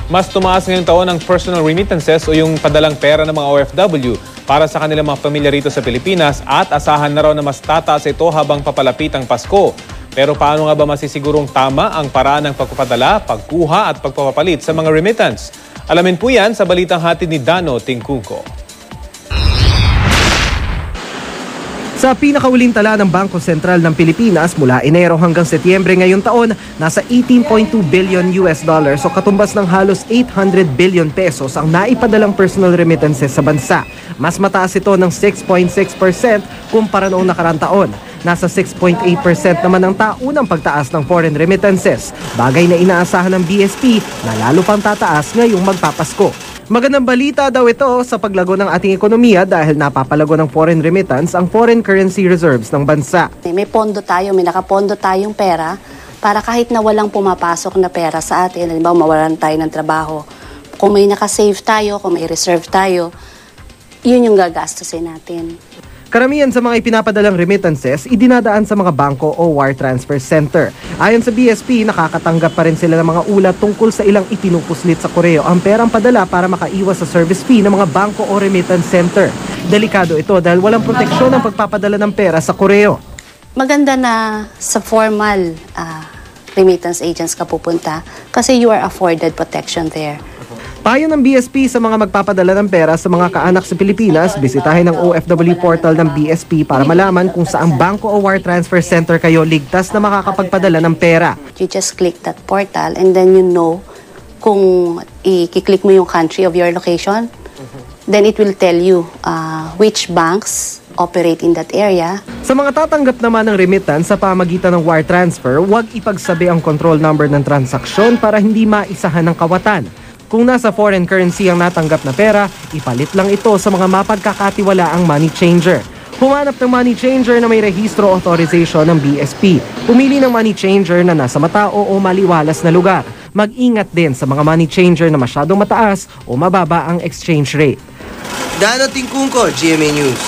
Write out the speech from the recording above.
Mas tumaas ngayong taon ang personal remittances o yung padalang pera ng mga OFW para sa kanilang mga pamilya rito sa Pilipinas at asahan na raw na mas tataas ito habang papalapit ang Pasko. Pero paano nga ba masisigurong tama ang paraan ng pagpapadala, pagkuha at pagpapapalit sa mga remittance? Alamin po yan sa balitang hatid ni Dano Tingkuko. Sa pinakauling tala ng Bangko Sentral ng Pilipinas mula Enero hanggang Setyembre ngayong taon, nasa 18.2 billion US dollars o katumbas ng halos 800 billion pesos ang naipadalang personal remittances sa bansa. Mas mataas ito ng 6.6% kumpara noong nakarang taon. Nasa 6.8% naman ang taunang pagtaas ng foreign remittances, bagay na inaasahan ng BSP na lalo pang tataas ngayong magpapasko. Magandang balita daw ito sa paglago ng ating ekonomiya dahil napapalago ng foreign remittance ang foreign currency reserves ng bansa. May pondo tayo, may nakapondo tayong pera para kahit na walang pumapasok na pera sa atin, halimbawa mawalan tayo ng trabaho, kung may nakasave tayo, kung may reserve tayo, yun yung gagastusin natin. Karamihan sa mga ipinapadalang remittances, idinadaan sa mga bangko o wire transfer center. Ayon sa BSP, nakakatanggap pa rin sila ng mga ulat tungkol sa ilang ipinupuslit sa koreo ang perang padala para makaiwas sa service fee ng mga bangko o remittance center. Delikado ito dahil walang proteksyon ang pagpapadala ng pera sa koreo. Maganda na sa formal remittance agents ka pupunta kasi you are afforded protection there. Payo ng BSP sa mga magpapadala ng pera sa mga kaanak sa Pilipinas, bisitahin ang OFW portal ng BSP para malaman kung saang bangko o wire transfer center kayo ligtas na makakapagpadala ng pera. You just click that portal and then you know kung i-click mo yung country of your location, then it will tell you which banks operate in that area. Sa mga tatanggap naman ng remittance sa pamagitan ng wire transfer, huwag ipagsabi ang control number ng transaksyon para hindi maisahan ng kawatan. Kung nasa foreign currency ang natanggap na pera, ipalit lang ito sa mga mapagkakatiwalaang money changer. Humanap ng money changer na may rehistro authorization ng BSP. Pumili ng money changer na nasa matao o maliwalas na lugar. Mag-ingat din sa mga money changer na masyadong mataas o mababa ang exchange rate. Dano Tingkuko, GMA News.